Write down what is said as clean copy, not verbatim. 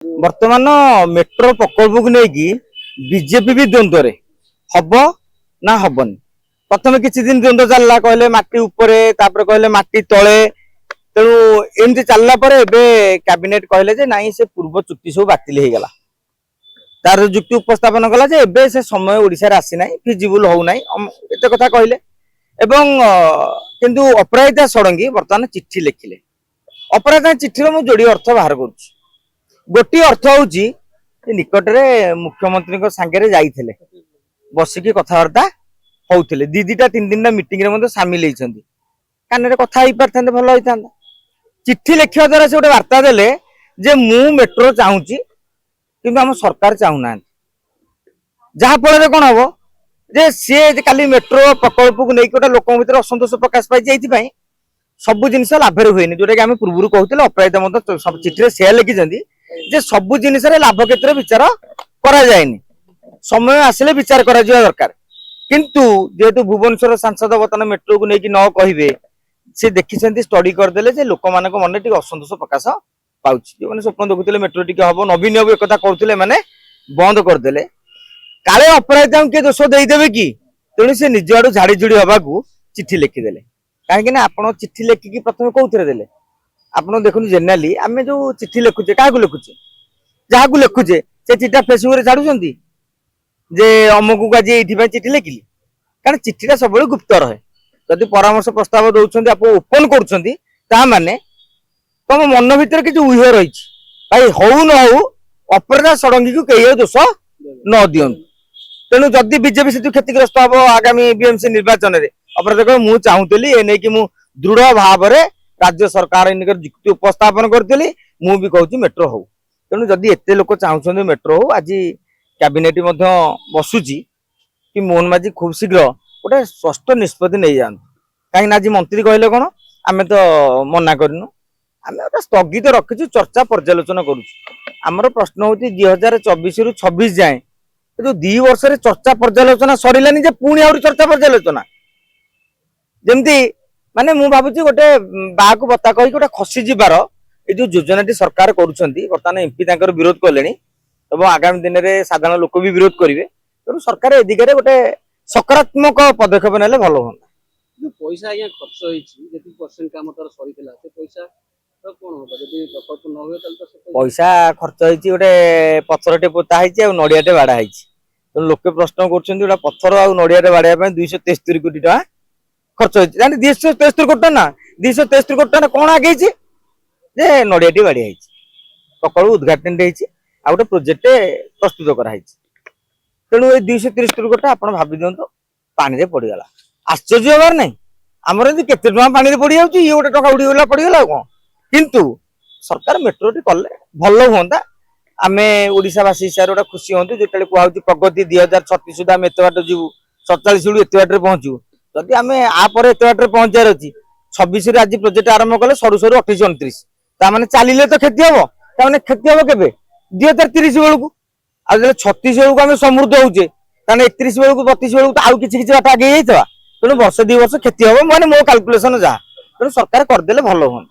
बर्तमान मेट्रो प्रकल्प को लेकिन बीजेपी भी द्वंद्व हम ना हबन। प्रथम किसी दिन द्वंद्व चलला कहले माटी उपरे तापर कहले माटी तले तेणु एमती चलला कैबिनेट कहले जे नहीं से पूर्व चुक्ति सब बातिल हो गला तार जुक्ति उपस्थापन कला जे एबे से समय ओडिसा रे आसी नाही फिजिबल हो नाही एते कथा कहले एवं किंतु अपराजिता षडंगी बर्तमान चिट्ठी लिखिले। अपराजिता चिट्ठी मु जोड़ी अर्थ बाहर करूछि। गोटी अर्थ होउछि निकट रे मुख्यमंत्री को संगे जाइथिले बसिकी कथबार्ता होउथिले दीटा तीन दिन मीटिंग रे मते शामिल होइछन्ती कान रे कथा होई परथांते भलो होइथांता। चिट्ठी लिखिया द्वारा से गोटे वार्ता देले जे मु मेट्रो चाहूछि किंतु हम सरकार चाहूना जहा फल कौन हम जे सी काली मेट्रो प्रकल्प को लेकिन गोटे लोक भर असंतोष प्रकाश पाई सब जिनस लाभ हुए जोटा कि आम पूर्व कहते अपराजिता चिठी से लिखिं जे सब जिनस लाभ क्षेत्र विचार करा जाएनि समय आसिले विचार करा दरकार किंतु जेहेतु भुवनेश्वर सांसद बर्तमान मेट्रो को लेकिन न कहे सी देखी स्टडी करदे लोक मान मन असंतोष प्रकाश पाउछि जो स्वप्न देखुले मेट्रो टी हम नवीन बाबू एक करुले मैंने बंद करदे काले अपराजिता किए दोष देदेवे कि तेणु से निज आड़ झाड़ी झुड़ी हवा चिट्ठी लिखिदेले कहीं आप चिट्ठी लिखिकी प्रथम कौन देले आप देखुन जेनेराली आम जो चिट्ठी लिखुचे क्या लिखुचे जहाँ लिखुचे से चिठा फेसबुक छाड़ुंट जे अमुक आज ये चिट्ठी लिखिली कारण चिठीटा सब गुप्त रहे जदि परामर्श प्रस्ताव दौरान आप ओपन कर तुम मन भर किसी उह रही भाई हौ न हौ अपराजिता षडंगी को कई दोष न दिंतु तेणु जदि बीजेपी से क्षतिग्रस्त हम आगामी बीएमसी निर्वाचन में अपराजिता मु चाहूली ए नहीं कि दृढ़ भाव में राज्य सरकार जुक्ति उपस्थापन करी मु भी कहूँ मेट्रो हो तेणु जदि एत लोक चाहते मेट्रो हो आज कैबिनेट बसुची कि मोहन माझी खूब शीघ्र गोटे स्पष्ट निष्पत्ति नहीं जातु कहीं आज मंत्री कहले कौन आम तो मना करनु आम गोटे स्थगित रखीचु चर्चा पर्यालोचना करुर प्रश्न हूँ 2024 रु 26 जाए जो 2 वर्ष चर्चा पर्यालोचना सरिलानी जे पुणी आउरी चर्चा पर्यालोचना जमती माने मु भाबुची गोटे बा को बता कही गोटे खसी जीवार ये जो योजना सरकार करुछंती बर्तमान एमपी तांकर विरोध कलेनी एवं आगामी दिन में साधारण लोक भी विरोध करेंगे तेणु सरकार ए दिगरे गोटे सकारात्मक पदक्षेप नेले भलो होता जो पैसा आज्ञा खर्च होती परसेंट काम तार सरीला से पैसा तो कौन होगा जब प्रकल्प न हुए तो पैसा खर्च होती गोटे पत्थरटे पोता है नड़ियाटे बाड़ा है तेणु लोके प्रश्न कर पत्थर आ नड़ियाटे बाड़ा 273 कोटी टका खर्च होती 273 कोटी टका ना 273 कोटी टका कौन आगे जे नड़ियाटी बाड़ी है प्रकल्प उद्घाटन आ गोटे प्रोजेक्ट प्रस्तुत कराई तेणु ये 230 कोटी आप भावी दिंतु पानी पड़गला आश्चर्य हबार नहीं आमर केते टका पानी पड़ जाऊँ ये गोटे टका उड़ीगला पड़गला कौन किंतु सरकार मेट्रो टी कले भल हाँ आम ओडावासी हिसाब से खुशी हूँ जो कहूँ प्रगति 2036 सुधा आम एत बाट जीव 47 बेलू एत बाटे पहुँचू जदि आम आपर एत बाटे पहुँचार अच्छी 26 आज प्रोजेक्ट आरंभ कले सरू सरू 28 29 ताने चलिए तो क्षति हम ताने क्षति हम के 2030 बेलू आज 36 बेलू आम समृद्ध होचे 31 बेलू 32 बेलू आउ किसी बाट आगे तेणु वर्ष 2 वर्ष क्षति हम माने मो काल्कुलेसन जहाँ तेणु सरकार करदे भल हाँ।